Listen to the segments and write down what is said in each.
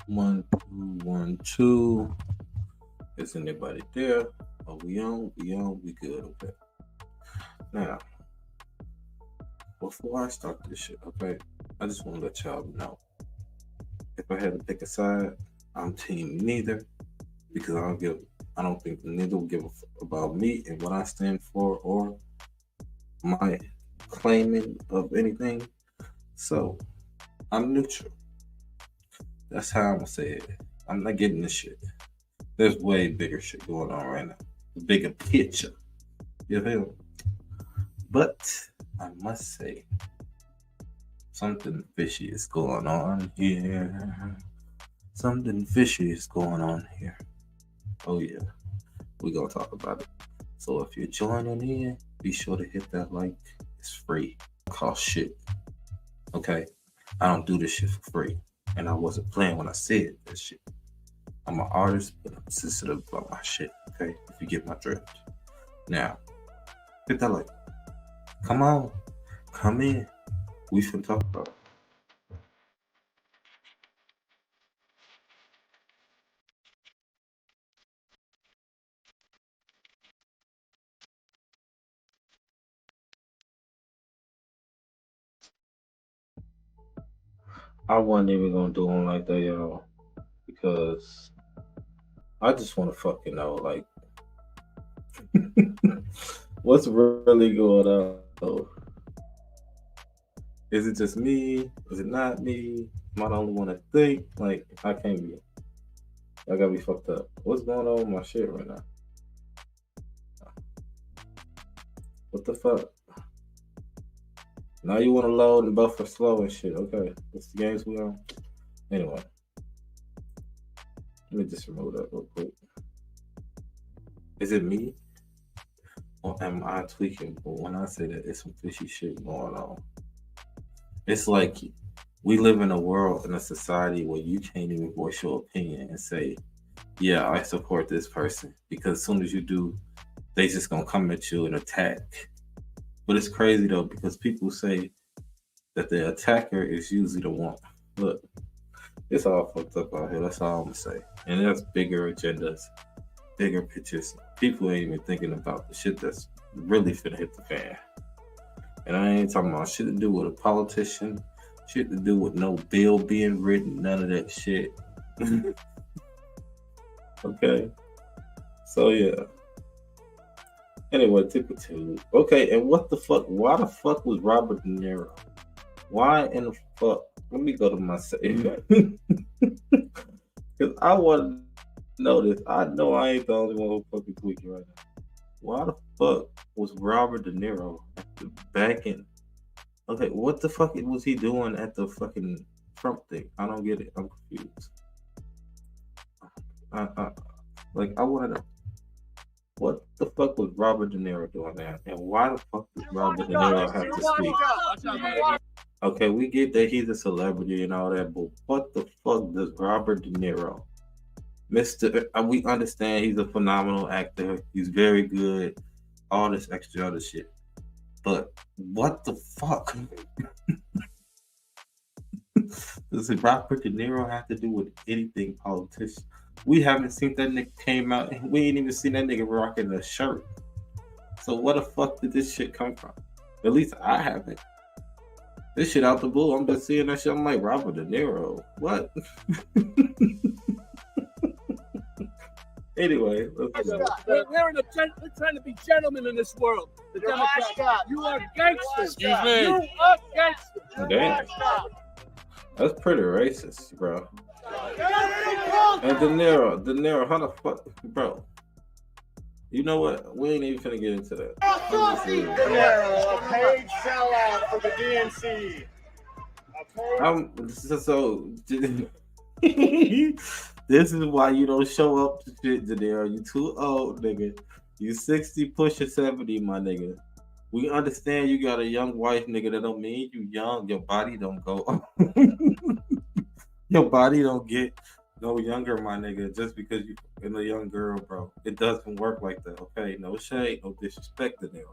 1, 2, 1, 2. Is anybody there? Oh, we on? We good. Okay. Now, before I start this shit, okay, I just want to let y'all know. If I had to pick a side, I'm team neither because I don't think neither will give a about me and what I stand for or my claiming of anything. So I'm neutral. That's how I'm gonna say it. I'm not getting this shit. There's way bigger shit going on right now. The bigger picture. You feel me? But I must say, something fishy is going on here. Something fishy is going on here. Oh yeah, we gonna talk about it. So if you're joining in, be sure to hit that like. It's free. Cost shit. Okay? I don't do this shit for free. And I wasn't playing when I said this shit. I'm an artist, but I'm sensitive about my shit. Okay? If you get my drift. Now, hit that like. Come on. Come in. We finna talk about it. I wasn't even gonna do them like that, y'all. Because I just wanna fucking know, like, what's really going on, though? Is it just me? Is it not me? Am I the only one to think? Like, I can't be. I gotta be fucked up. What's going on with my shit right now? What the fuck? Now you wanna load and buffer slow and shit. Okay. What's the games we on? Anyway, let me just remove that real quick. Is it me? Or am I tweaking? But when I say that, it's some fishy shit going on. It's like we live in a world, in a society where you can't even voice your opinion and say, yeah, I support this person. Because as soon as you do, they just gonna come at you and attack. But it's crazy though, because people say that the attacker is usually the one. Look, it's all fucked up out here. That's all I'm gonna say. And there's bigger agendas, bigger pictures. People ain't even thinking about the shit that's really finna hit the fan. And I ain't talking about shit to do with a politician, shit to do with no bill being written, none of that shit. Okay. So yeah. Anyway, ticket two. Okay, and what the fuck? Why the fuck was Robert De Niro? Why in the fuck? Let me go to my save. Because I want to know this. I know I ain't the only one who fucking tweaking right now. Why the fuck was Robert De Niro at the back end? Okay, what the fuck was he doing at the fucking Trump thing? I don't get it. I'm confused. I like I wanted to. What the fuck was Robert De Niro doing there? And why the fuck does Robert De Niro have to speak? Okay, we get that he's a celebrity and all that, but what the fuck does Robert De Niro, Mister? We understand he's a phenomenal actor. He's very good. All this extra other shit, but what the fuck does Robert De Niro have to do with anything politician? We haven't seen that nigga came out. We ain't even seen that nigga rocking a shirt. So what the fuck did this shit come from? At least I haven't. This shit out the blue. I'm just seeing that shit. I'm like Robert De Niro. What? Anyway, let's go. We're trying to be gentlemen in this world. The Democrats. You are gangsters. Excuse me. You are gangsters. Damn. That's pretty racist, bro. And De Niro, how the fuck, bro? You know what? We ain't even finna get into that. A paid sellout for the DNC. This is why you don't show up to shit, De Niro. You too old, nigga. You 60, pushing 70, my nigga. We understand you got a young wife, nigga. That don't mean you young. Your body don't go. Your body don't get no younger, my nigga, just because you in a young girl, bro. It doesn't work like that, okay? No shade, no disrespect to them.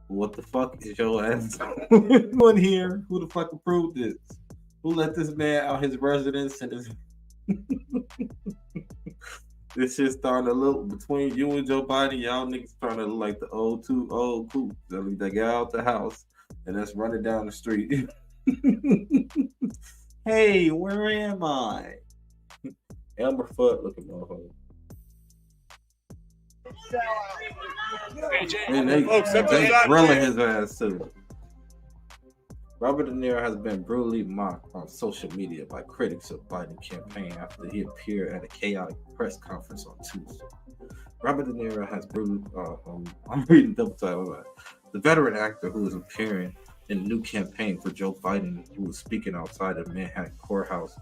What the fuck is your ass doing here? Who the fuck approved this? Who let this man out his residence and his This shit starting to look between you and Joe Biden. Y'all niggas starting to look like the old coops. They get out the house and that's running down the street. Hey, where am I? Elmer Fudd looking motherfucker. And they grilling his ass too. Robert De Niro has been brutally mocked on social media by critics of Biden campaign after he appeared at a chaotic press conference on Tuesday. Robert De Niro has I'm reading double title. The veteran actor who is appearing in the new campaign for Joe Biden, who was speaking outside the Manhattan courthouse,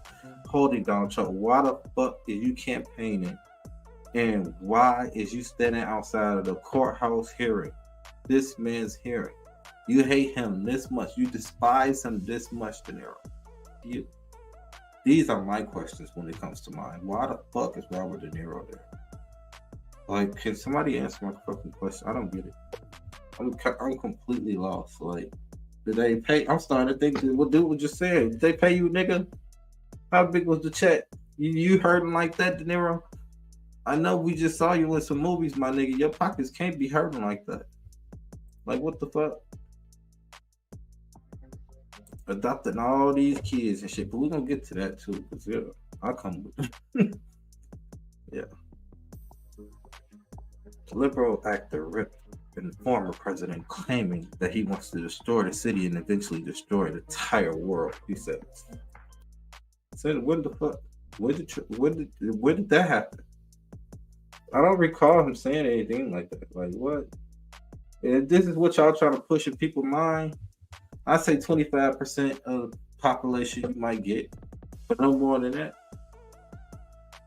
holding Donald Trump. Why the fuck is you campaigning? And why is you standing outside of the courthouse hearing? This man's hearing. You hate him this much. You despise him this much, De Niro. These are my questions when it comes to mind. Why the fuck is Robert De Niro there? Like, can somebody answer my fucking question? I don't get it. I'm completely lost. Like, did they pay? I'm starting to think what dude was just saying. Did they pay you, nigga? How big was the check? You hurting like that, De Niro? I know we just saw you in some movies, my nigga. Your pockets can't be hurting like that. Like, what the fuck? Adopting all these kids and shit, but we're gonna get to that too, because yeah, I'll come with it. Yeah. Liberal actor Rip and former president claiming that he wants to destroy the city and eventually destroy the entire world, he said. Said, when the fuck? When did that happen? I don't recall him saying anything like that. Like, what? And this is what y'all trying to push in people's mind. I say 25% of the population you might get, but no more than that.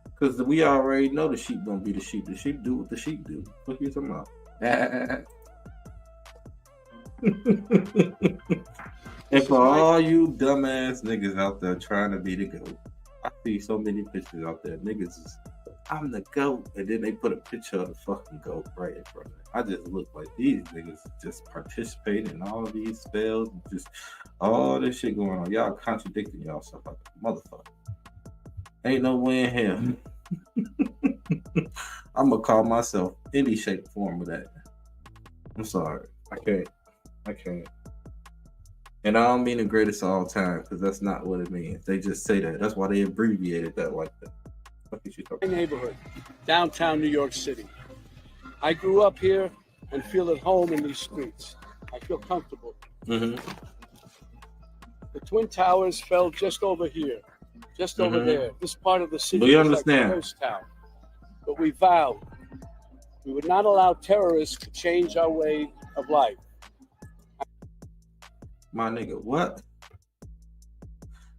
Because we already know the sheep gonna be the sheep. The sheep do what the sheep do. What you talking about? And for all you dumbass niggas out there trying to be the GOAT, I see so many pictures out there. Niggas is, I'm the GOAT, and then they put a picture of the fucking GOAT right in front of them. I just look like these niggas just participate in all these spells, just all this shit going on. Y'all contradicting yourself like a motherfucker. Ain't no way in hell. I'm gonna call myself any shape form of that. I'm sorry. I can't. And I don't mean the greatest of all time, because that's not what it means. They just say that. That's why they abbreviated that like that. My neighborhood, downtown New York City. I grew up here and feel at home in these streets. I feel comfortable. Mm-hmm. The Twin Towers fell just over here, just over there. This part of the city We is understand. like a ghost town. But we vowed we would not allow terrorists to change our way of life. My nigga, what?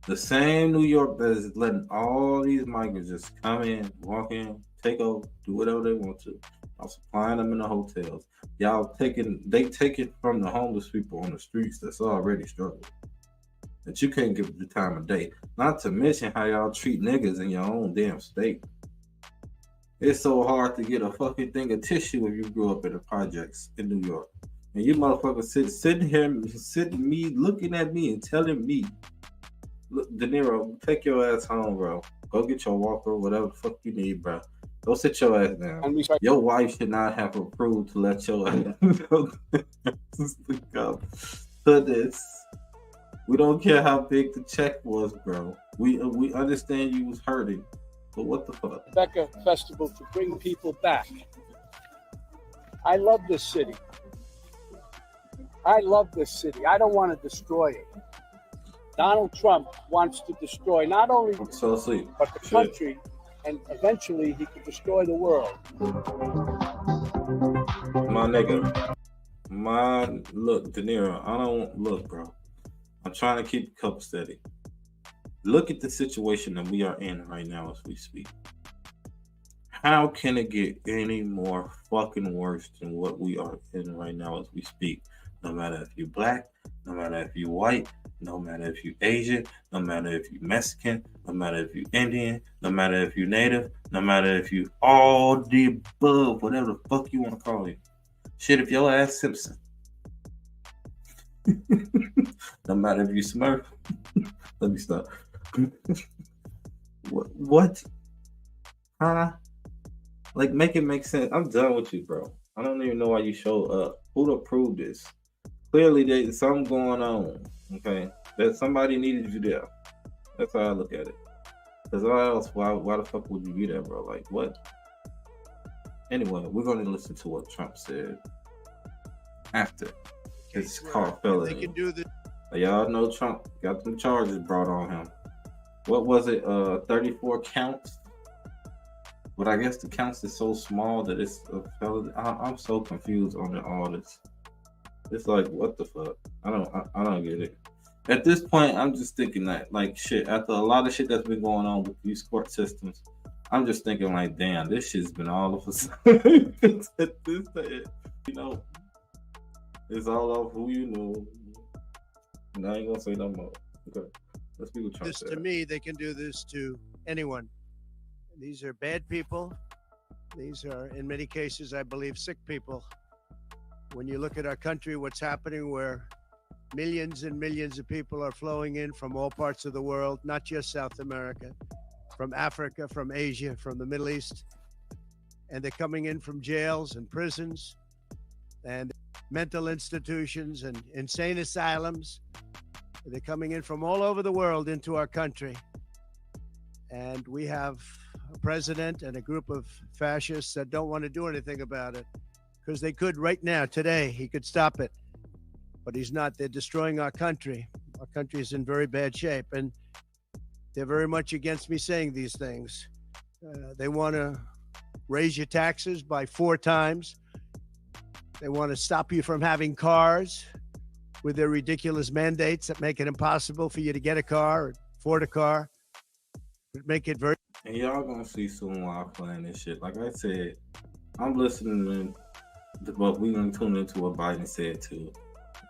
The same New York that is letting all these migrants just come in, walk in, take over, do whatever they want to. I'm supplying them in the hotels. Y'all take it from the homeless people on the streets that's already struggling. That you can't give the time of day. Not to mention how y'all treat niggas in your own damn state. It's so hard to get a fucking thing of tissue if you grew up in the projects in New York. And you motherfuckers sitting here, looking at me and telling me, look, De Niro, take your ass home, bro. Go get your walker, whatever the fuck you need, bro. Go sit your ass down. Your wife should not have approved to let your ass go to this. We don't care how big the check was, bro. We understand you was hurting, but what the fuck? Becca Festival to bring people back. I love this city. I don't want to destroy it. Donald Trump wants to destroy not only but the country, and eventually he could destroy the world. My nigga. Look, De Niro, bro. I'm trying to keep the cup steady. Look at the situation that we are in right now as we speak. How can it get any more fucking worse than what we are in right now as we speak? No matter if you're black, no matter if you're white, no matter if you're Asian, no matter if you're Mexican, no matter if you're Indian, no matter if you're Native, no matter if you all the above, whatever the fuck you want to call it. Shit, if your ass Simpson. No matter if you Smurf. Let me stop. What? Huh? Like, make it make sense. I'm done with you, bro. I don't even know why you showed up. Who'd approve this? Clearly, there's something going on. Okay, that somebody needed you there. That's how I look at it. Because why else? Why the fuck would you be there, bro? Like, what? Anyway, we're going to listen to what Trump said after his car fell They in. can do this. Y'all know Trump got some charges brought on him. What was it? 34 counts? But I guess the counts is so small that it's a felony. I'm so confused on all this. It's like, what the fuck? I don't get it. At this point, I'm just thinking that, like, shit, after a lot of shit that's been going on with these court systems, I'm just thinking, like, damn, this shit's been all of a sudden. At this point, you know, it's all of who you know. And I ain't gonna say no more. Okay, let's be with Trump. This to me, they can do this to anyone. These are bad people. These are, in many cases, I believe, sick people. When you look at our country, what's happening, where millions and millions of people are flowing in from all parts of the world, not just South America, from Africa, from Asia, from the Middle East, and they're coming in from jails and prisons and mental institutions and insane asylums. They're coming in from all over the world into our country. And we have a president and a group of fascists that don't want to do anything about it, because they could right now, today, he could stop it. But he's not. They're destroying our country. Our country is in very bad shape. And they're very much against me saying these things. They want to raise your taxes by 4 times. They want to stop you from having cars with their ridiculous mandates that make it impossible for you to get a car or afford a car. Make it very. And y'all gonna see soon while I'm playing this shit. Like I said, I'm listening to what we gonna tune into what Biden said too.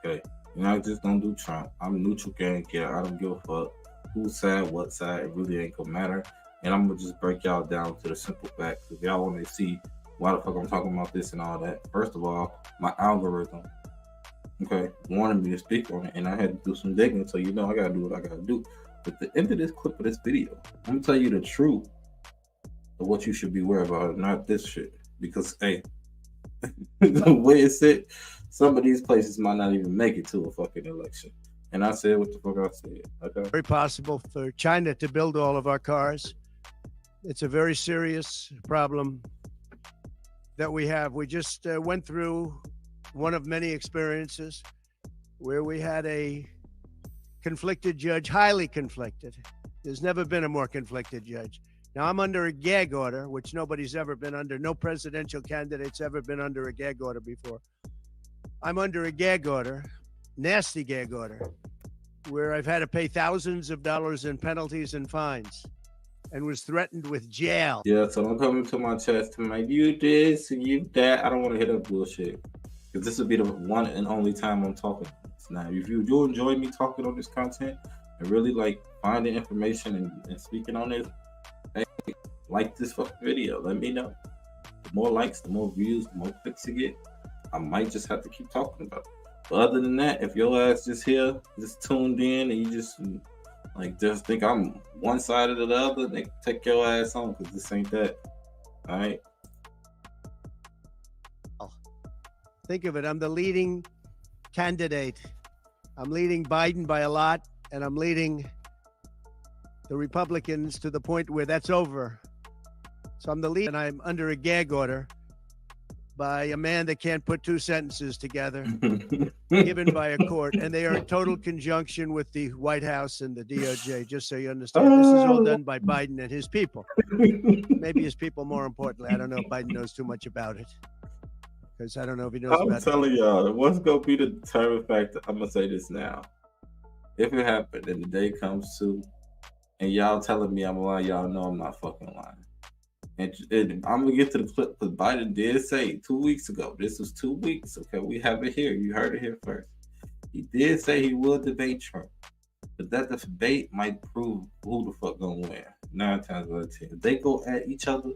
Okay, you're not just gonna do Trump. I'm neutral, can't care. I don't give a fuck whose side, what side. It really ain't gonna matter. And I'm gonna just break y'all down to the simple facts. If y'all want to see why the fuck I'm talking about this and all that, first of all, my algorithm, okay, wanted me to speak on it, and I had to do some digging. So you know, I gotta do what I gotta do. But the end of this clip of this video, I'm gonna tell you the truth of what you should be worried about, not this shit. Because hey, the way it's said, some of these places might not even make it to a fucking election. And I said what the fuck I said. Okay. Very possible for China to build all of our cars. It's a very serious problem that we have. We just went through one of many experiences where we had a conflicted judge, highly conflicted. There's never been a more conflicted judge. Now, I'm under a gag order, which nobody's ever been under. No presidential candidate's ever been under a gag order before. I'm under a gag order, nasty gag order, where I've had to pay thousands of dollars in penalties and fines and was threatened with jail. Yeah, so don't come into my chest to make you this and you that. I don't want to hear that bullshit. Because this will be the one and only time I'm talking. Now, if you do enjoy me talking on this content and really like finding information and speaking on it, hey, like this fucking video. Let me know. The more likes, the more views, the more clicks you get. I might just have to keep talking about it. But other than that, if your ass just here, just tuned in, and you just think I'm one side or the other, then take your ass on, because this ain't that. All right. Think of it. I'm the leading candidate. I'm leading Biden by a lot, and I'm leading the Republicans to the point where that's over. So I'm the lead, and I'm under a gag order by a man that can't put 2 sentences together, given by a court, and they are in total conjunction with the White House and the DOJ, just so you understand. This is all done by Biden and his people. Maybe his people, more importantly. I don't know if Biden knows too much about it, because I don't know if he knows about it. I'm telling y'all, what's going to be the determining factor? I'm going to say this now. If it happened and the day comes to, and y'all telling me I'm lying, y'all know I'm not fucking lying. And I'm going to get to the clip, because Biden did say 2 weeks ago, this was 2 weeks, okay? We have it here. You heard it here first. He did say he will debate Trump. But that debate might prove who the fuck going to win 9 times out of 10. If they go at each other,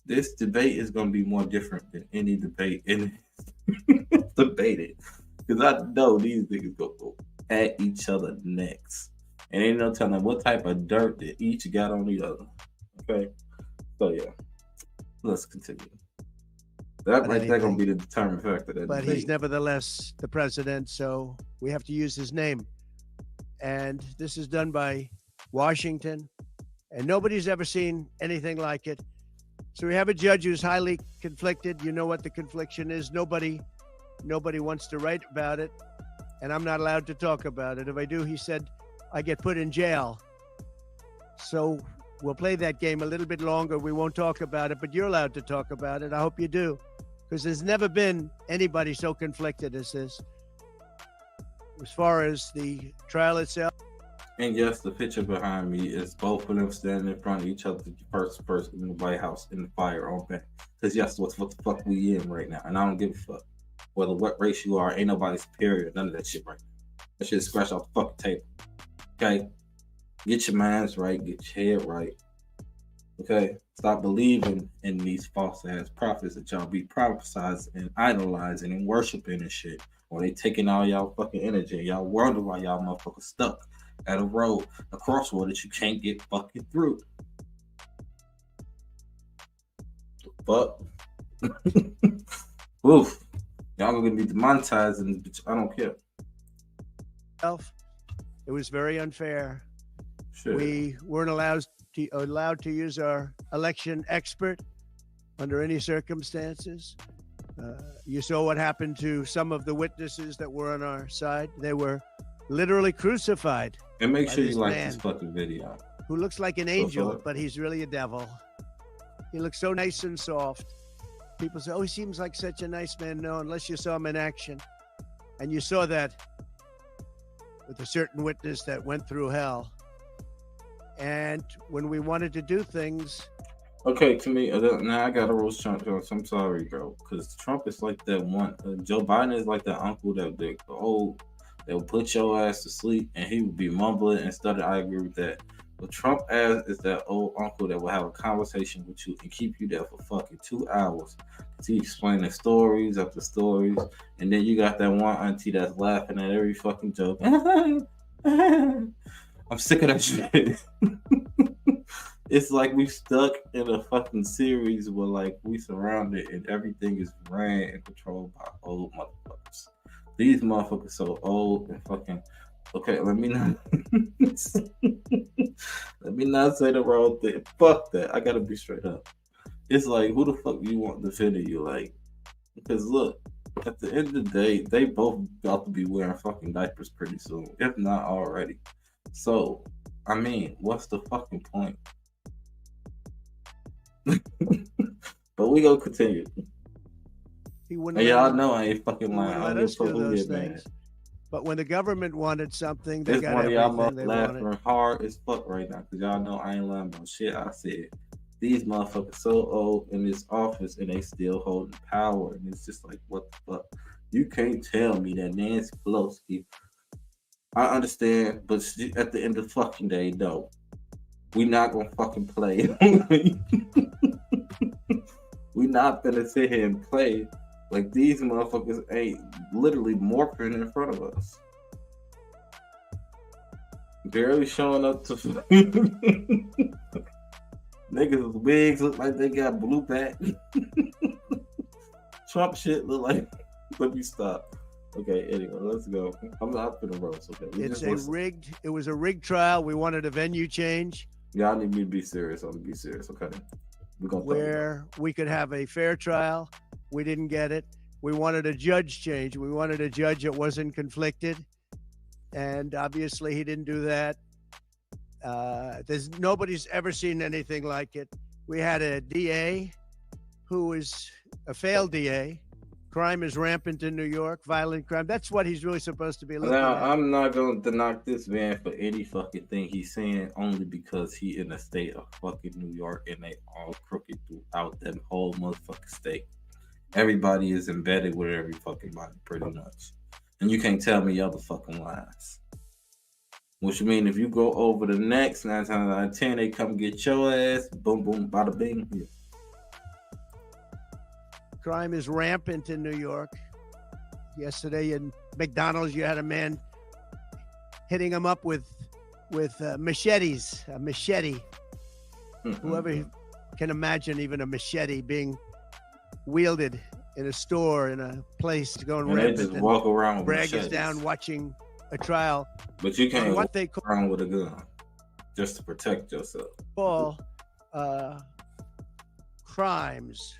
this debate is going to be more different than any debate in debated. Because I know these niggas go at each other next. And ain't no telling what type of dirt that each got on the other. Okay? So yeah. Let's continue. That But right there gonna anything. be the determining factor. That But he's debate. nevertheless the president, so we have to use his name. And this is done by Washington, and nobody's ever seen anything like it. So we have a judge who's highly conflicted. You know what the confliction is. Nobody wants to write about it, and I'm not allowed to talk about it. If I do, he said, I get put in jail. So we'll play that game a little bit longer. We won't talk about it, but you're allowed to talk about it. I hope you do, because there's never been anybody so conflicted as this. As far as the trial itself, And yes, the picture behind me is both of them standing in front of each other, the first person in the White House in the fire on back. Because yes, what the fuck we in right now, and I don't give a fuck whether what race you are. Ain't nobody superior. None of that shit right now. That shit scratch off the fucking table. Okay, get your minds right, get your head right. Okay, stop believing in these false ass prophets that y'all be prophesizing and idolizing and worshiping and shit. Or they taking all y'all fucking energy. Y'all wonder why y'all motherfuckers stuck at a road, a crossroad that you can't get fucking through. Fuck. Oof. Y'all gonna be demonetized and bitch, I don't care. it was very unfair. Shit. We weren't allowed to use our election expert under any circumstances. You saw what happened to some of the witnesses that were on our side. They were literally crucified. And make by sure you this like man. this fucking video. Who looks like an So angel, far. but he's really a devil. He looks so nice and soft. People say, oh, he seems like such a nice man. No, unless you saw him in action. And you saw that with a certain witness that went through hell. And when we wanted to do things, Okay, to me, now I gotta roast Trump. I'm sorry, bro, because Trump is like that one. Joe Biden is like that uncle that they'll put your ass to sleep, and he would be mumbling and stuttering. I agree with that. But Trump ass is that old uncle that will have a conversation with you and keep you there for fucking 2 hours. He explaining stories after stories, and then you got that one auntie that's laughing at every fucking joke. I'm sick of that shit. It's like we stuck in a fucking series where like we surrounded and everything is ran and controlled by old motherfuckers. These motherfuckers so old and fucking okay, let me not let me not say the wrong thing. Fuck that. I gotta be straight up. It's like who the fuck you want defending you like? Because look, at the end of the day, they both about to be wearing fucking diapers pretty soon, if not already. So, I mean, what's the fucking point? But we gonna continue. he wouldn't And let y'all us- know I ain't fucking he lying. wouldn't I let don't give a us fuck do who those get mad. things. But when the government wanted something, they This got one of y'all everything they wanted. laughing hard as fuck right now because y'all know I ain't lying about shit I said. These motherfuckers so old in this office and they still holding power, and it's just like what the fuck. You can't tell me that Nancy Pelosi. I understand, but at the end of the fucking day, no, we not gonna fucking play. We not gonna sit here and play like these motherfuckers ain't literally morphing in front of us. Barely showing up to niggas' wigs look like they got blue back. Trump shit look like. Let me stop. Okay, anyway, let's go. I'm not for the roast. Okay, we It's just a listen. rigged. It was a rigged trial. We wanted a venue change Y'all need me to be serious. I'm gonna be serious. Okay, we're gonna talk about it. where we could have a fair trial. We didn't get it. We wanted a judge change. We wanted a judge that wasn't conflicted, and obviously he didn't do that. Nobody's ever seen anything like it. We had a DA who was a failed DA. Crime is rampant in New York, violent crime. That's what he's really supposed to be looking Now, at. I'm not going to knock this man for any fucking thing he's saying, only because he in the state of fucking New York and they all crooked throughout that whole motherfucking state. Everybody is embedded with every fucking body, pretty much. And you can't tell me other fucking lies. Which mean if you go over the next 9 times out of 10, they come get your ass, boom, boom, bada bing. Yeah. Crime is rampant in New York. Yesterday in McDonald's, you had a man hitting him up with with machetes, a machete. Whoever can imagine even a machete being wielded in a store, in a place, going And they rampant, just and walk around with brag is machetes. down watching a trial. But you can't on walk what they around with a gun just to protect yourself. call crimes.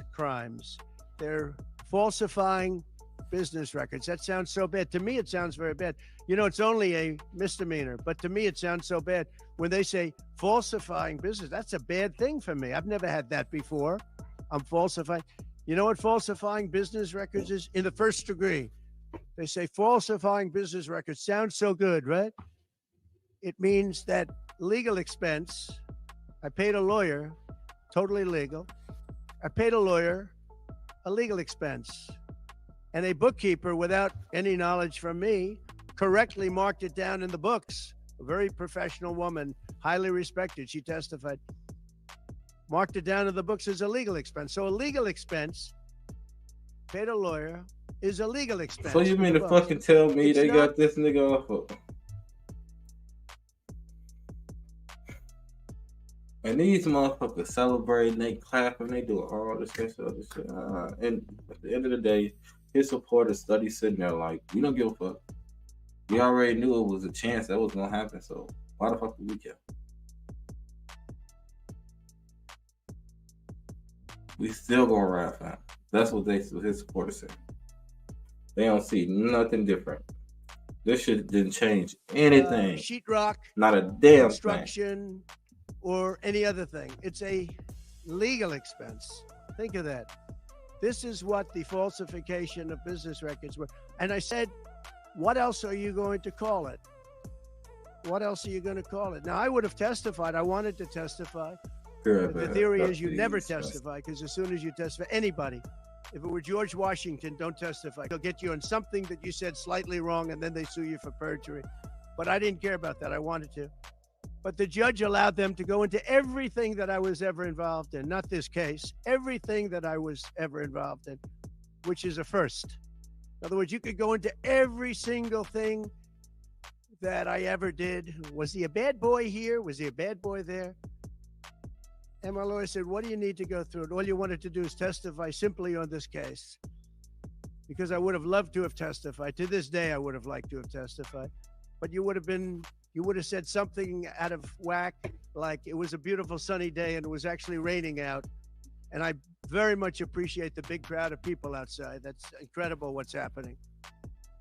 They're falsifying business records. That sounds so bad. To me, it sounds very bad. You know, it's only a misdemeanor, but to me, it sounds so bad when they say falsifying business. That's a bad thing for me. I've never had that before. I'm falsifying. You know what falsifying business records is? In the first degree. They say falsifying business records. Sounds so good, right? It means that legal expense. I paid a lawyer, totally legal. I paid a lawyer a legal expense. And a bookkeeper, without any knowledge from me, correctly marked it down in the books. A very professional woman, highly respected. She testified. Marked it down in the books as a legal expense. So a legal expense, paid a lawyer, is a legal expense. So you mean in to the books. fucking tell me It's they not- got this nigga off of? And these motherfuckers celebrating, they clapping, they doing all this shit, other shit. And at the end of the day, his supporters study sitting there like, we don't give a fuck. We already knew it was a chance that was gonna happen, so why the fuck did we care? We still gonna ride for him. That's what his supporters say. They don't see nothing different. This shit didn't change anything. Sheetrock, Not a damn thing. construction, or any other thing. It's a legal expense. Think of that. This is what the falsification of business records were. And I said, what else are you going to call it? What else are you going to call it? Now, I would have testified. I wanted to testify. Good, The man. theory That's is you the never easiest. testify, because as soon as you testify, anybody, if it were George Washington, don't testify. They'll get you on something that you said slightly wrong, and then they sue you for perjury. But I didn't care about that. I wanted to. But the judge allowed them to go into everything that I was ever involved in, not this case, everything that I was ever involved in, which is a first. In other words, you could go into every single thing that I ever did. Was he a bad boy here? Was he a bad boy there? And my lawyer said, what do you need to go through? And all you wanted to do is testify simply on this case. Because I would have loved to have testified. To this day, I would have liked to have testified. But you would have said something out of whack, like it was a beautiful sunny day and it was actually raining out. And I very much appreciate the big crowd of people outside. That's incredible what's happening.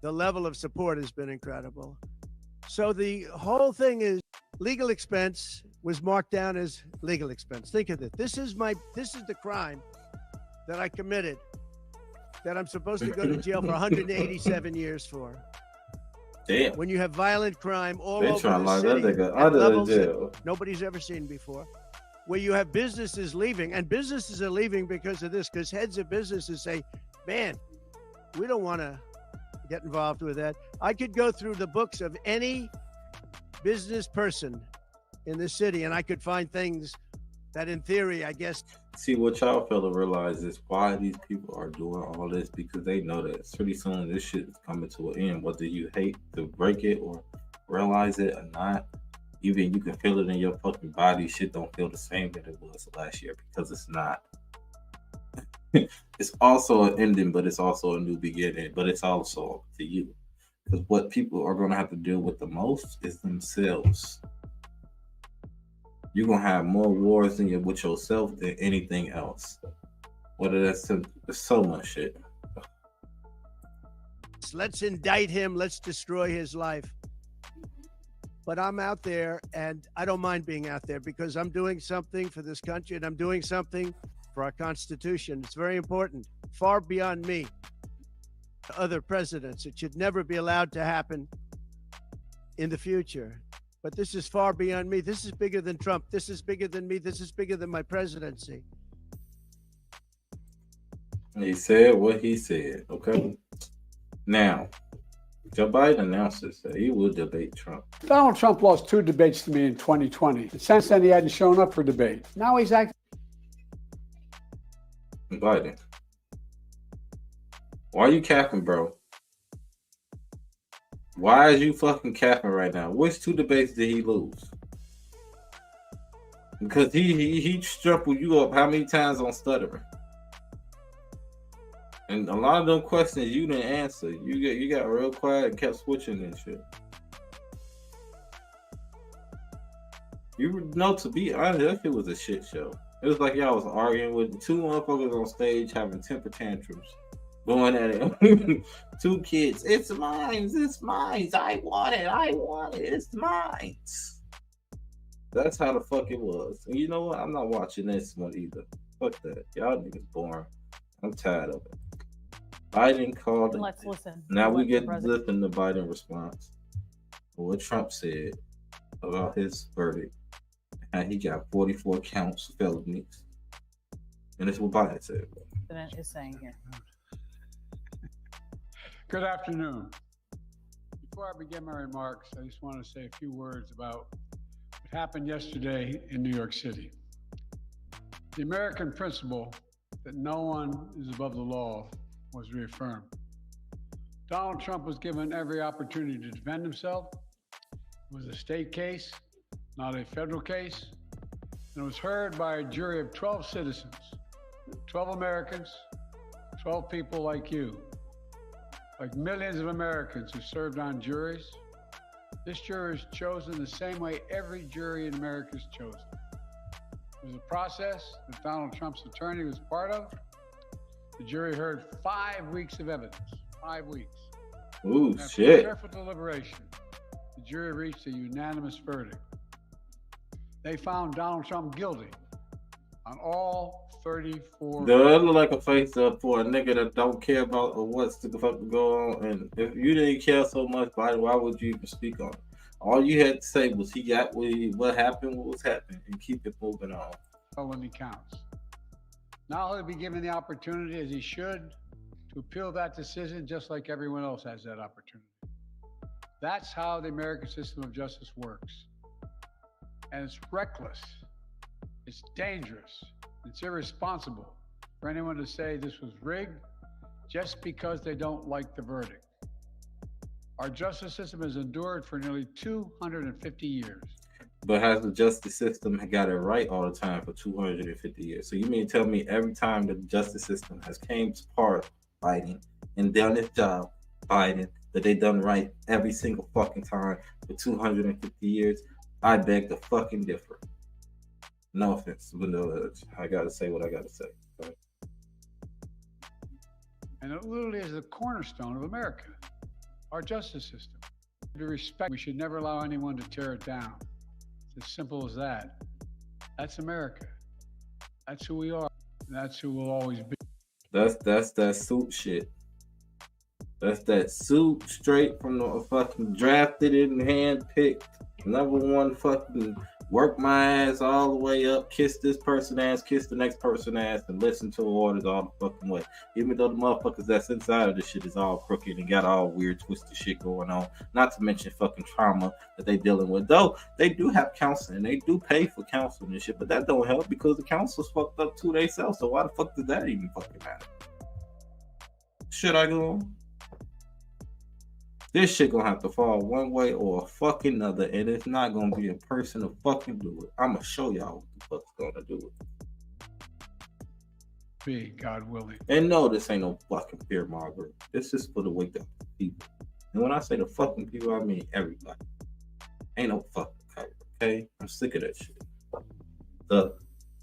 The level of support has been incredible. So the whole thing is legal expense was marked down as legal expense. Think of it. This is the crime that I committed that I'm supposed to go to jail for 187 years for. Damn. When you have violent crime all They over trying to the lock that city nigga at out of levels the that jail. nobody's ever seen before, where you have businesses leaving, and businesses are leaving because of this, because heads of businesses say, man, we don't want to get involved with that. I could go through the books of any business person in the city, and I could find things that in theory, I guess. See, what y'all fail to realize is why these people are doing all this, because they know that pretty soon this shit is coming to an end. Whether you hate to break it or realize it or not, even you can feel it in your fucking body. Shit don't feel the same that it was last year, because it's not. It's also an ending, but it's also a new beginning. But it's also up to you, because what people are going to have to deal with the most is themselves. You're gonna have more wars with yourself than anything else. Whether that's there's so much shit. Let's indict him. Let's destroy his life. But I'm out there, and I don't mind being out there because I'm doing something for this country, and I'm doing something for our Constitution. It's very important, far beyond me. Other presidents, it should never be allowed to happen in the future. But this is far beyond me. This is bigger than Trump. This is bigger than me. This is bigger than my presidency. He said what he said. Okay. Now, Joe Biden announces that he will debate Trump. Donald Trump lost 2 debates to me in 2020. And since then, he hadn't shown up for debate. Now he's acting. Biden, why are you capping, bro? Why is you fucking capping right now? Which 2 debates did he lose? Because he tripled you up how many times on stuttering? And a lot of them questions you didn't answer. You got real quiet and kept switching and shit. You know, to be honest, that shit was a shit show. It was like y'all was arguing with 2 motherfuckers on stage having temper tantrums. Going at it. 2 kids. It's mine. It's mine. I want it. It's mine. That's how the fuck it was. And you know what? I'm not watching this one either. Fuck that. Y'all niggas boring. I'm tired of it. Biden called it. Let's listen. Now we get to listen to Biden's response. What Trump said about his verdict. And he got 44 counts of felonies. And that's what Biden said. President is saying here. Good afternoon. Before I begin my remarks, I just want to say a few words about what happened yesterday in New York City. The American principle that no one is above the law was reaffirmed. Donald Trump was given every opportunity to defend himself. It was a state case, not a federal case, and it was heard by a jury of 12 citizens, 12 Americans, 12 people like you. Like millions of Americans who served on juries, this jury is chosen the same way every jury in America is chosen. It was a process that Donald Trump's attorney was part of. The jury heard 5 weeks of evidence. 5 weeks. Ooh, after shit. careful deliberation, the jury reached a unanimous verdict. They found Donald Trump guilty on all 34. Does that look like a face up for a nigga that don't care about what's the fuck go on? And if you didn't care so much about it, why would you even speak on it? All you had to say was he got what happened, what was happening, and keep it moving on. Felony counts. Now he'll be given the opportunity, as he should, to appeal that decision just like everyone else has that opportunity. That's how the American system of justice works. And it's reckless, it's dangerous, it's irresponsible for anyone to say this was rigged just because they don't like the verdict. Our justice system has endured for nearly 250 years. But has the justice system got it right all the time for 250 years? So you mean tell me every time the justice system has came to part Biden and done its job, Biden, that they done right every single fucking time for 250 years? I beg to fucking differ. No offense, but no, I gotta say what I gotta say. Right? And it literally is the cornerstone of America, our justice system. To respect, we should never allow anyone to tear it down. It's as simple as that. That's America. That's who we are. And that's who we'll always be. That's that suit shit. That's that suit straight from the fucking drafted and handpicked. Number one fucking work my ass all the way up, kiss this person ass, kiss the next person ass, and listen to orders all the fucking way. Even though the motherfuckers that's inside of this shit is all crooked and got all weird twisted shit going on. Not to mention fucking trauma that they dealing with. Though they do have counseling, they do pay for counseling and shit, but that don't help because the counselors fucked up too themselves. So why the fuck does that even fucking matter? Should I go on? This shit gonna have to fall one way or a fucking another, and it's not gonna be a person to fucking do it. I'm gonna show y'all what the fuck's gonna do it. Be, God willing. And no, this ain't no fucking fear monger. This is for the wake up people. And when I say the fucking people, I mean everybody. Ain't no fucking color, okay? I'm sick of that shit. The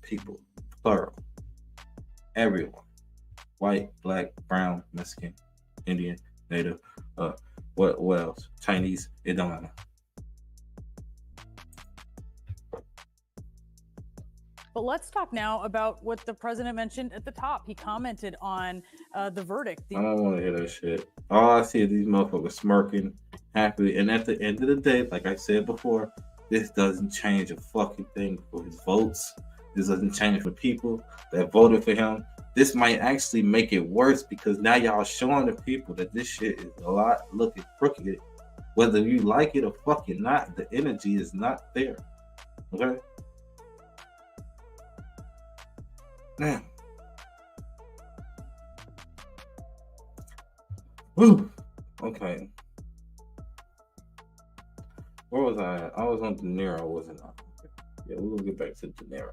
people, plural. Everyone. White, black, brown, Mexican, Indian, Native, what else? Chinese, it don't matter. But let's talk now about what the president mentioned at the top. He commented on the verdict. I don't want to hear that shit. All I see is these motherfuckers smirking, happy. And at the end of the day, like I said before, this doesn't change a fucking thing for his votes. This doesn't change for people that voted for him. This might actually make it worse because now y'all showing the people that this shit is a lot looking crooked. Whether you like it or fucking not, the energy is not there. Okay? Now. Whew. Okay. I was on De Niro, wasn't I? Yeah, we're gonna get back to De Niro.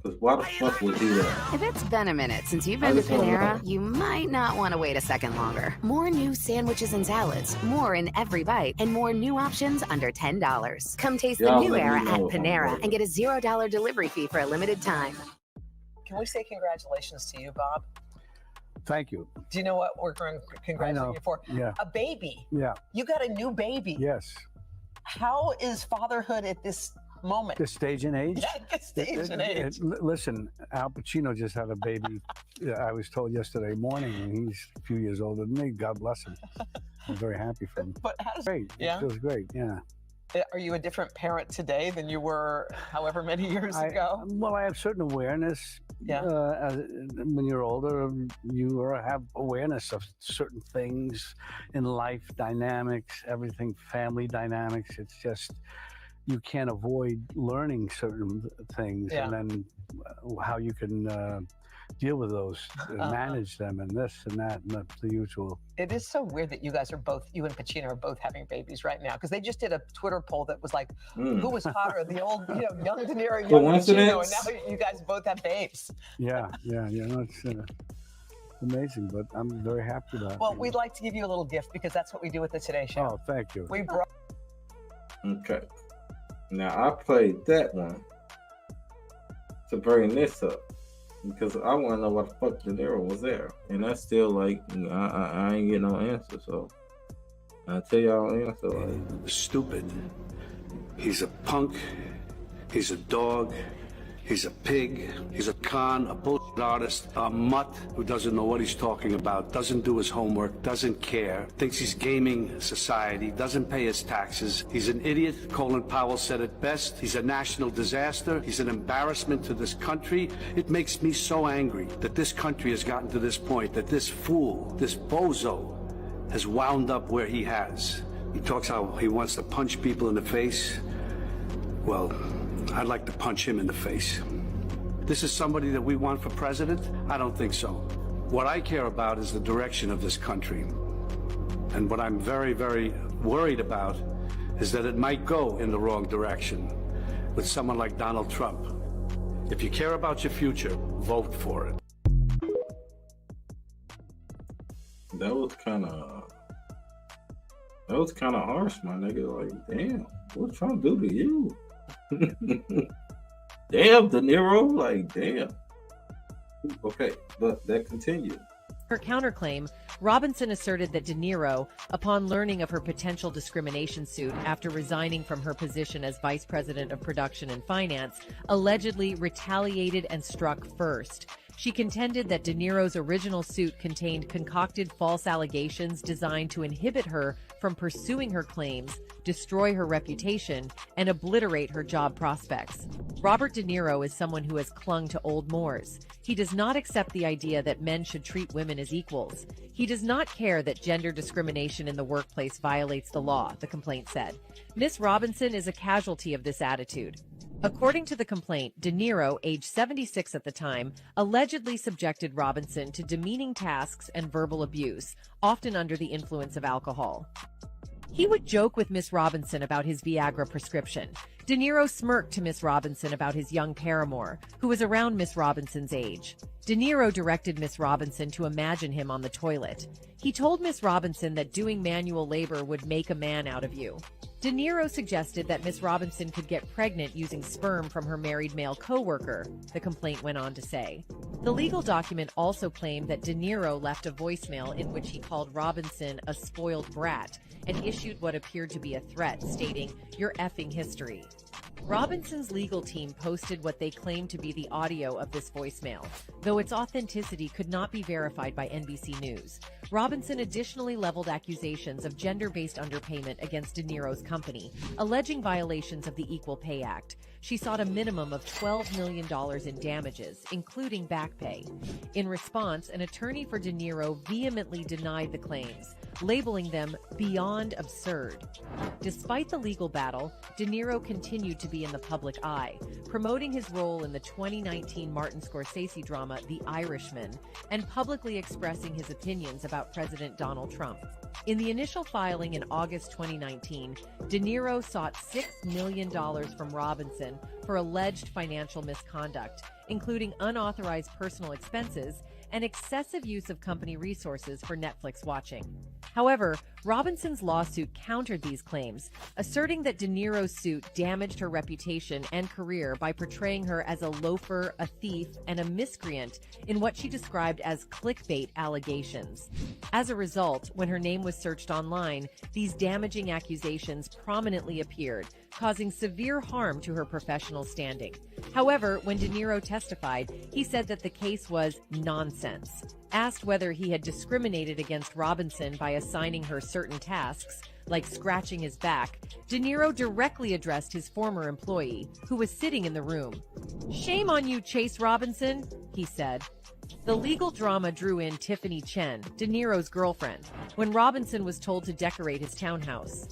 Because why the fuck would he that? If it's been a minute since you've I been to just wanna Panera, know. you might not want to wait a second longer. More new sandwiches and salads, more in every bite, and more new options under $10. Come taste the Y'all new let me era at know if I'm Panera ready. and get a $0 delivery fee for a limited time. Can we say congratulations to you, Bob? Thank you. Do you know what we're congratulating you for? Yeah. A baby. Yeah. You got a new baby. Yes. How is fatherhood at this moment? This stage and age. Yeah, this stage and age. Listen, Al Pacino just had a baby. I was told yesterday morning, and he's a few years older than me. God bless him. I'm very happy for him. But how does, Great. yeah? It feels great. Yeah. Are you a different parent today than you were however many years ago? Well, I have certain awareness. Yeah. When you're older, you have awareness of certain things in life, dynamics, everything, family dynamics. It's just you can't avoid learning certain things, Yeah. and then how you can deal with those, manage them, and this and that, and that's the usual. It is so weird that you guys are both, you and Pacino are both having babies right now, because they just did a Twitter poll that was like, who was hotter, the old, young De Niro, young Pacino, and now you guys both have babes. Yeah. No, it's amazing, but I'm very happy about it. Well, we'd like to give you a little gift because that's what we do with the Today Show. Oh, thank you. We brought. Okay. Now I played that one to bring this up because I want to know what the fuck De Niro was there, and that's still like I ain't get no answer. So I tell y'all answer. Like, Stupid. He's a punk. He's a dog. He's a pig. He's a con, a bullshit artist, a mutt who doesn't know what he's talking about, doesn't do his homework, doesn't care, thinks he's gaming society, doesn't pay his taxes. He's an idiot. Colin Powell said it best. He's a national disaster. He's an embarrassment to this country. It makes me so angry that this country has gotten to this point, that this fool, this bozo, has wound up where he has. He talks how he wants to punch people in the face. Well, I'd like to punch him in the face. This is somebody that we want for president? I don't think so. What I care about is the direction of this country. And what I'm very, very worried about is that it might go in the wrong direction with someone like Donald Trump. If you care about your future, vote for it. that was kind of harsh, my nigga. Like, damn, what Trump do to you? Damn, De Niro, like, damn. Okay, but that continued. Her counterclaim, Robinson asserted that De Niro, upon learning of her potential discrimination suit after resigning from her position as vice president of production and finance, allegedly retaliated and struck first. She contended that De Niro's original suit contained concocted false allegations designed to inhibit her from pursuing her claims, destroy her reputation, and obliterate her job prospects. Robert De Niro is someone who has clung to old mores. He does not accept the idea that men should treat women as equals. He does not care that gender discrimination in the workplace violates the law, the complaint said. Miss Robinson is a casualty of this attitude. According to the complaint, De Niro, age 76 at the time, allegedly subjected Robinson to demeaning tasks and verbal abuse, often under the influence of alcohol. He would joke with Miss Robinson about his Viagra prescription. De Niro smirked to Miss Robinson about his young paramour, who was around Miss Robinson's age. De Niro directed Miss Robinson to imagine him on the toilet. He told Miss Robinson that doing manual labor would make a man out of you. De Niro suggested that Miss Robinson could get pregnant using sperm from her married male co-worker, the complaint went on to say. The legal document also claimed that De Niro left a voicemail in which he called Robinson a spoiled brat and issued what appeared to be a threat, stating, "Your effing history." Robinson's legal team posted what they claimed to be the audio of this voicemail, though its authenticity could not be verified by NBC News. Robinson additionally leveled accusations of gender-based underpayment against De Niro's company, alleging violations of the Equal Pay Act. She sought a minimum of $12 million in damages, including back pay. In response, an attorney for De Niro vehemently denied the claims. labeling them beyond absurd. Despite the legal battle, De Niro continued to be in the public eye, promoting his role in the 2019 Martin Scorsese drama The Irishman and publicly expressing his opinions about President Donald Trump. In the initial filing in August 2019, De Niro sought $6 million from Robinson for alleged financial misconduct, including unauthorized personal expenses and excessive use of company resources for Netflix watching. However, Robinson's lawsuit countered these claims, asserting that De Niro's suit damaged her reputation and career by portraying her as a loafer, a thief, and a miscreant in what she described as clickbait allegations. As a result, when her name was searched online, these damaging accusations prominently appeared, causing severe harm to her professional standing. However, when De Niro testified, he said that the case was nonsense. Asked whether he had discriminated against Robinson by assigning her certain tasks, like scratching his back, De Niro directly addressed his former employee, who was sitting in the room. "Shame on you, Chase Robinson," he said. The legal drama drew in Tiffany Chen, De Niro's girlfriend, when Robinson was told to decorate his townhouse.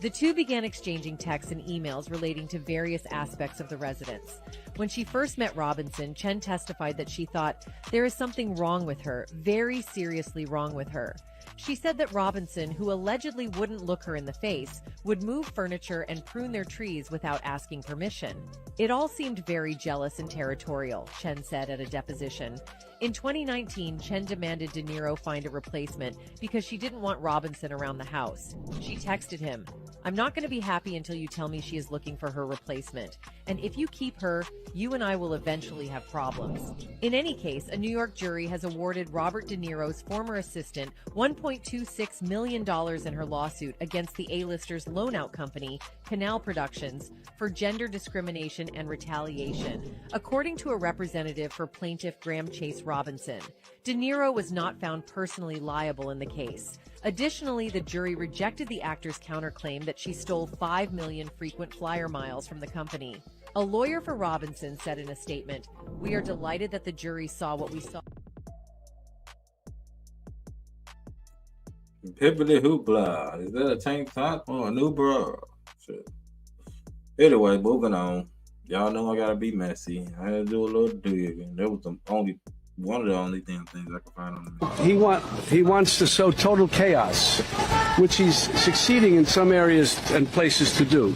The two began exchanging texts and emails relating to various aspects of the residence. When she first met Robinson, Chen testified that she thought there is something wrong with her, very seriously wrong with her. She said that Robinson, who allegedly wouldn't look her in the face, would move furniture and prune their trees without asking permission. It all seemed very jealous and territorial, Chen said at a deposition. In 2019, Chen demanded De Niro find a replacement because she didn't want Robinson around the house. She texted him, "I'm not going to be happy until you tell me she is looking for her replacement. And if you keep her, you and I will eventually have problems." In any case, a New York jury has awarded Robert De Niro's former assistant $1.26 million in her lawsuit against the A-lister's loan-out company, Canal Productions, for gender discrimination and retaliation, according to a representative for plaintiff Graham Chase Robinson. De Niro was not found personally liable in the case. Additionally, the jury rejected the actor's counterclaim that she stole 5 million frequent flyer miles from the company. A lawyer for Robinson said in a statement, "We are delighted that the jury saw what we saw." Pippity hoopla. Is that a tank top or a new bra? Shit. Anyway, moving on. Y'all know I gotta be messy. I had to do a little digging. That was one of the only damn things I could find on the net. He wants to sow total chaos, which he's succeeding in some areas and places to do.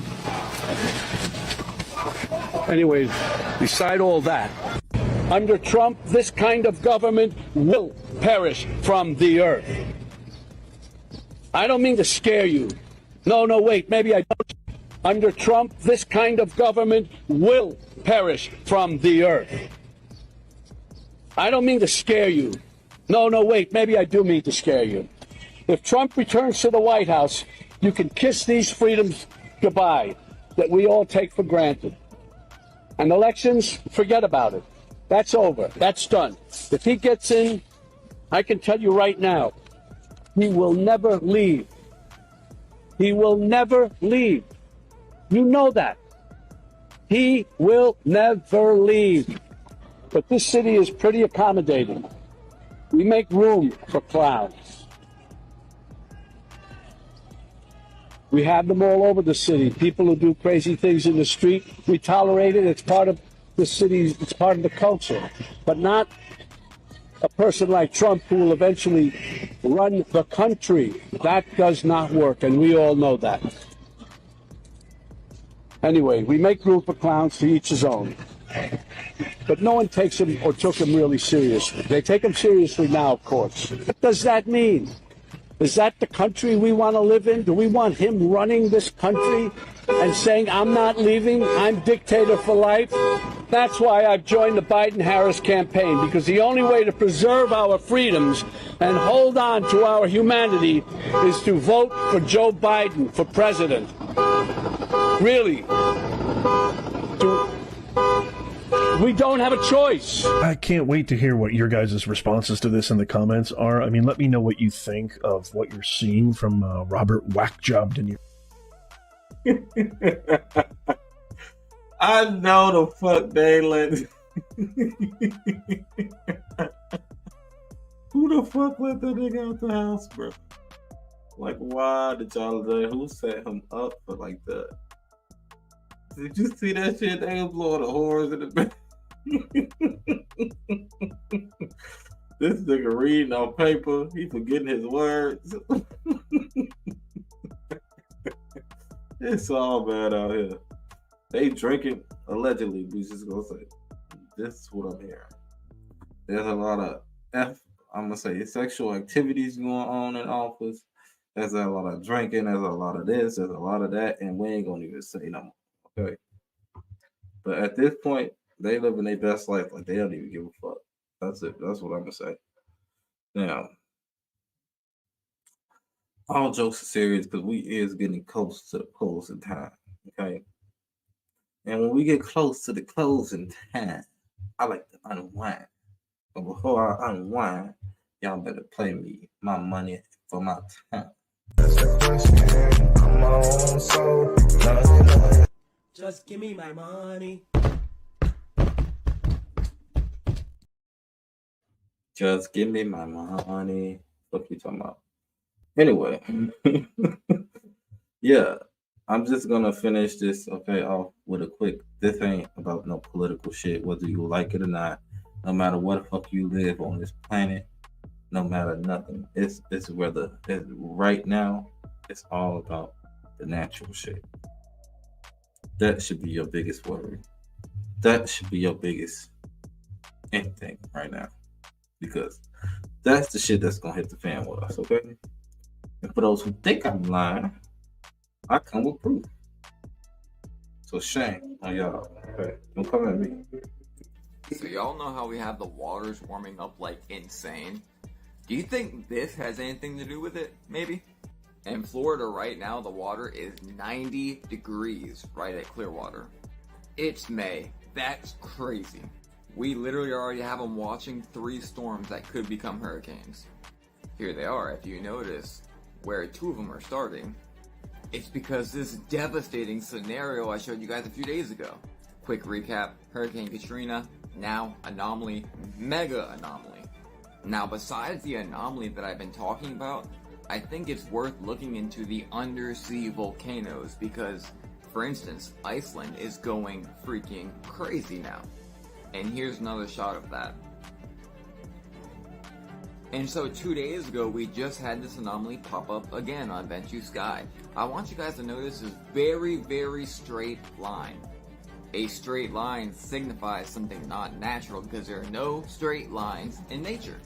Anyway, beside all that, under Trump, this kind of government will perish from the earth. I don't mean to scare you. No, wait, maybe I don't. Under Trump, this kind of government will perish from the earth. I don't mean to scare you. No, wait, maybe I do mean to scare you. If Trump returns to the White House, you can kiss these freedoms goodbye that we all take for granted. And elections, forget about it. That's over. That's done. If he gets in, I can tell you right now, he will never leave. He will never leave. You know that. He will never leave. But this city is pretty accommodating. We make room for clowns. We have them all over the city. People who do crazy things in the street, we tolerate it. It's part of the city. It's part of the culture. But not a person like Trump who will eventually run the country. That does not work, and we all know that. Anyway, we make room for clowns, to each his own. But no one takes him or took him really seriously. They take him seriously now, of course. What does that mean? Is that the country we want to live in? Do we want him running this country and saying, "I'm not leaving, I'm dictator for life"? That's why I've joined the Biden-Harris campaign, because the only way to preserve our freedoms and hold on to our humanity is to vote for Joe Biden for president. Really. We don't have a choice. I can't wait to hear what your guys' responses to this in the comments are. I mean, let me know what you think of what you're seeing from Robert Whackjob De Niro. I know the fuck they let. Who the fuck let that nigga out the house, bro? Like, why did y'all do? Who set him up for like that? Did you see that shit? They was blowing the horns in the back. This nigga reading on paper. He forgetting his words. It's all bad out here. They drinking, allegedly. We just gonna say, this is what I'm hearing. There's a lot of I'm gonna say sexual activities going on in office. There's a lot of drinking. There's a lot of this. There's a lot of that, and we ain't gonna even say no more. Okay. But at this point, they living their best life. Like they don't even give a fuck. That's it. That's what I'm gonna say. Now, all jokes are serious because we is getting close to the closing time. Okay. And when we get close to the closing time, I like to unwind. But before I unwind, y'all better play me my money for my time. Just give me my money. Just give me my money. What you talking about? Anyway, yeah, I'm just gonna finish this off with a quick. This ain't about no political shit, whether you like it or not. No matter what the fuck you live on this planet, no matter nothing. It's right now. It's all about the natural shit. That should be your biggest worry. That should be your biggest anything right now, because that's the shit that's gonna hit the fan with us. Okay. And for those who think I'm lying, I come with proof. So shame on y'all. Okay, don't come at me. So y'all know how we have the waters warming up like insane? Do you think this has anything to do with it? Maybe? In Florida right now, the water is 90 degrees right at Clearwater. It's May. That's crazy. We literally already have them watching 3 storms that could become hurricanes. Here they are, if you notice, where 2 of them are starting. It's because this devastating scenario I showed you guys a few days ago. Quick recap, Hurricane Katrina, now anomaly, mega anomaly. Now besides the anomaly that I've been talking about, I think it's worth looking into the undersea volcanoes because, for instance, Iceland is going freaking crazy now. And here's another shot of that. And so 2 days ago, we just had this anomaly pop up again on Venture Sky. I want you guys to notice this very, very straight line. A straight line signifies something not natural because there are no straight lines in nature.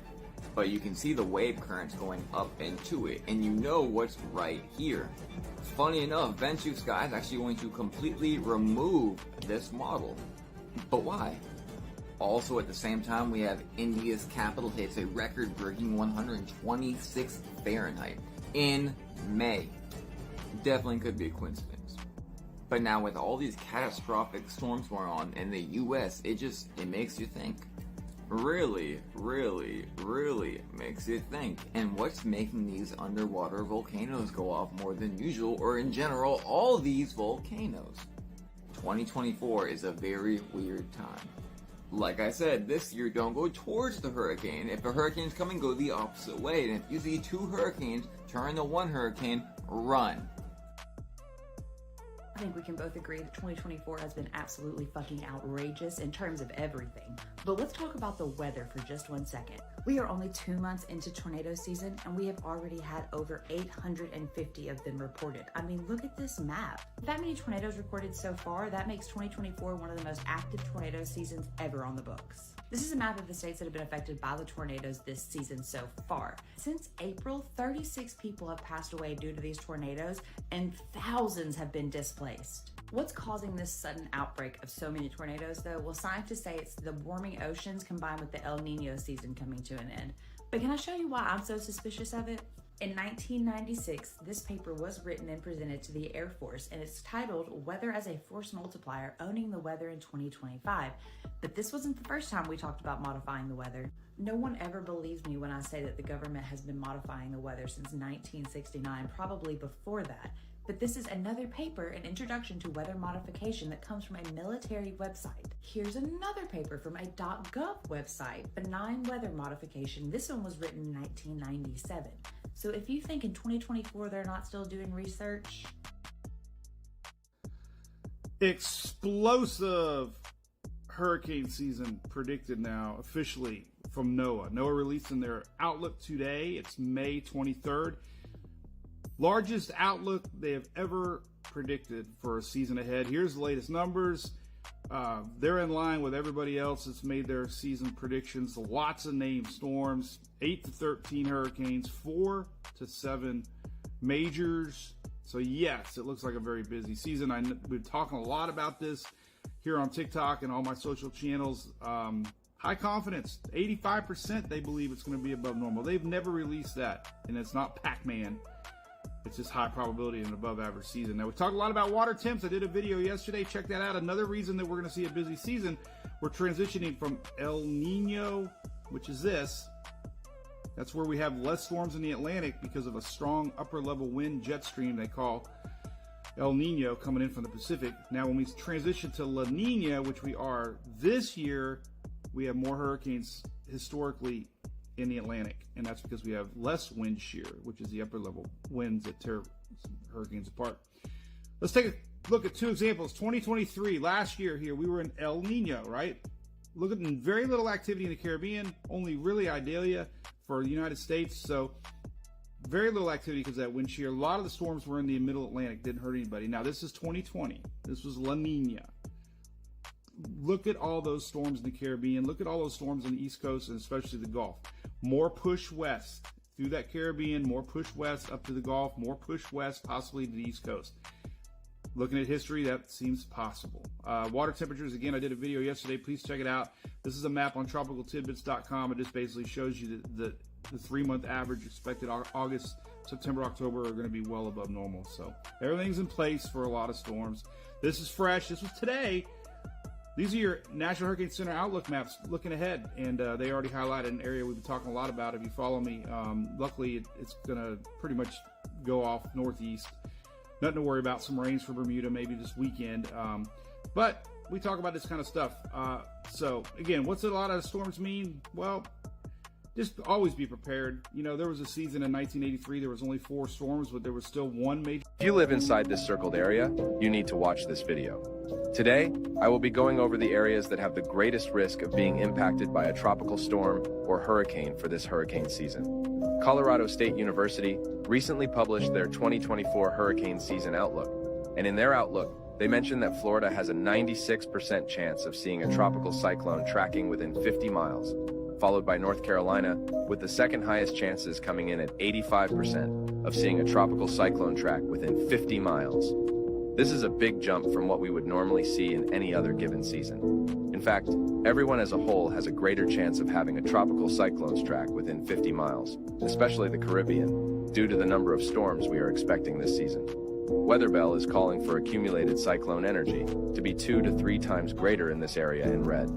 But you can see the wave currents going up into it, and you know what's right here. Funny enough, Venture Sky is actually going to completely remove this model. But why? Also, at the same time, we have India's capital hits a record-breaking 126 Fahrenheit in May. Definitely could be a coincidence. But now with all these catastrophic storms going on in the US, it makes you think. Really, really, really makes you think. And what's making these underwater volcanoes go off more than usual, or in general, all these volcanoes? 2024 is a very weird time. Like I said, this year don't go towards the hurricane. If a hurricane's coming, go the opposite way. And if you see 2 hurricanes turn to 1 hurricane, run. I think we can both agree that 2024 has been absolutely fucking outrageous in terms of everything. But let's talk about the weather for just 1 second. We are only 2 months into tornado season and we have already had over 850 of them reported. I mean, look at this map. With that many tornadoes recorded so far, that makes 2024 one of the most active tornado seasons ever on the books. This is a map of the states that have been affected by the tornadoes this season so far. Since April, 36 people have passed away due to these tornadoes and thousands have been displaced. What's causing this sudden outbreak of so many tornadoes though? Well, scientists say it's the warming oceans combined with the El Nino season coming to an end. But can I show you why I'm so suspicious of it? In 1996, this paper was written and presented to the Air Force, and it's titled Weather as a Force Multiplier, Owning the Weather in 2025. But this wasn't the first time we talked about modifying the weather. No one ever believes me when I say that the government has been modifying the weather since 1969, probably before that. But this is another paper, an introduction to weather modification that comes from a military website. Here's another paper from a .gov website, benign weather modification. This one was written in 1997. So if you think in 2024 they're not still doing research, explosive hurricane season predicted now officially from NOAA. NOAA releasing their outlook today. It's May 23rd. Largest outlook they have ever predicted for a season ahead. Here's the latest numbers. They're in line with everybody else that's made their season predictions. Lots of named storms, 8 to 13 hurricanes, 4 to 7 majors. So yes, it looks like a very busy season. We've been talking a lot about this here on TikTok and all my social channels. High confidence, 85% they believe it's going to be above normal. They've never released that, and it's not Pac-Man. It's just high probability in an above average season. Now, we talked a lot about water temps. I did a video yesterday. Check that out. Another reason that we're going to see a busy season, we're transitioning from El Nino, which is this. That's where we have less storms in the Atlantic because of a strong upper level wind jet stream they call El Nino coming in from the Pacific. Now, when we transition to La Nina, which we are this year, we have more hurricanes historically in the Atlantic, and that's because we have less wind shear, which is the upper level winds that tear hurricanes apart. Let's take a look at two examples. 2023, last year here, we were in El Nino, right? Look at very little activity in the Caribbean, only really Idalia for the United States. So very little activity because of that wind shear. A lot of the storms were in the middle Atlantic, didn't hurt anybody. Now this is 2020. This was La Nina. Look at all those storms in the Caribbean. Look at all those storms on the East Coast and especially the Gulf. More push west through that Caribbean, more push west up to the Gulf, more push west possibly to the East Coast. Looking at history, that seems possible. Water temperatures, again, I did a video yesterday. Please check it out. This is a map on tropicaltidbits.com. It just basically shows you the 3-month average expected August, September, October are going to be well above normal. So everything's in place for a lot of storms. This is fresh. This was today. These are your National Hurricane Center outlook maps looking ahead, and they already highlighted an area we've been talking a lot about. If you follow me, luckily it's going to pretty much go off northeast. Nothing to worry about. Some rains for Bermuda maybe this weekend, but we talk about this kind of stuff. So again, what's a lot of storms mean? Well, just always be prepared. You know, there was a season in 1983, there was only 4 storms, but there was still one major. If you live inside this circled area, you need to watch this video. Today, I will be going over the areas that have the greatest risk of being impacted by a tropical storm or hurricane for this hurricane season. Colorado State University recently published their 2024 hurricane season outlook, and in their outlook, they mentioned that Florida has a 96% chance of seeing a tropical cyclone tracking within 50 miles, followed by North Carolina, with the second highest chances coming in at 85% of seeing a tropical cyclone track within 50 miles. This is a big jump from what we would normally see in any other given season. In fact, everyone as a whole has a greater chance of having a tropical cyclones track within 50 miles, especially the Caribbean, due to the number of storms we are expecting this season. WeatherBell is calling for accumulated cyclone energy to be 2 to 3 times greater in this area in red.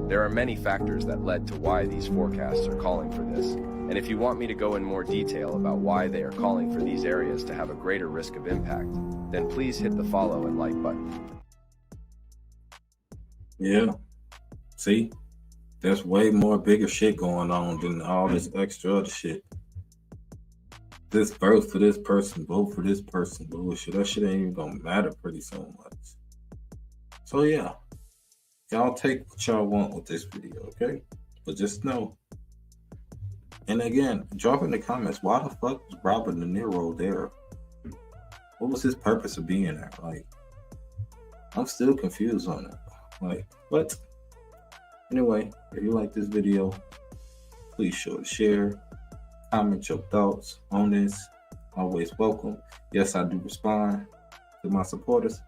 There are many factors that led to why these forecasts are calling for this, and if you want me to go in more detail about why they are calling for these areas to have a greater risk of impact, then please hit the follow and like button. Yeah. See? There's way more bigger shit going on than all this extra other shit. This vote for this person, vote for this person, bullshit. That shit ain't even gonna matter pretty so much. So yeah. Y'all take what y'all want with this video, okay? But just know. And again, drop in the comments, why the fuck was Robert De Niro there? What was his purpose of being there? Like, I'm still confused on it. Like, what? Anyway, if you like this video, please show it, share, comment your thoughts on this. Always welcome. Yes, I do respond to my supporters.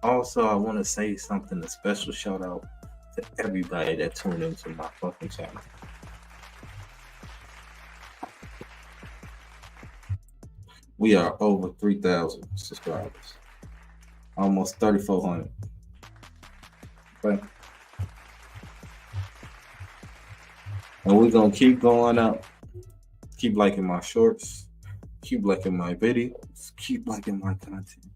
Also, I want to say something, a special shout out to everybody that tuned into my fucking channel. We are over 3,000 subscribers. Almost 3,400. Okay. And we're going to keep going up. Keep liking my shorts. Keep liking my videos. Keep liking my content.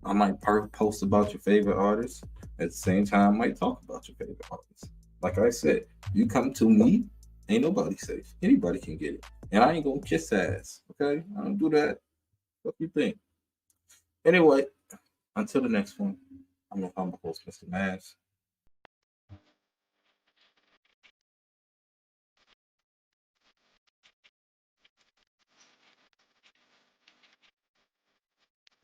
I might post about your favorite artists. At the same time, I might talk about your favorite artists. Like I said, you come to me, ain't nobody safe. Anybody can get it. And I ain't gonna kiss ass. Okay? I don't do that. What do you think? Anyway, until the next one, I'm your humble host, Mr. Maz.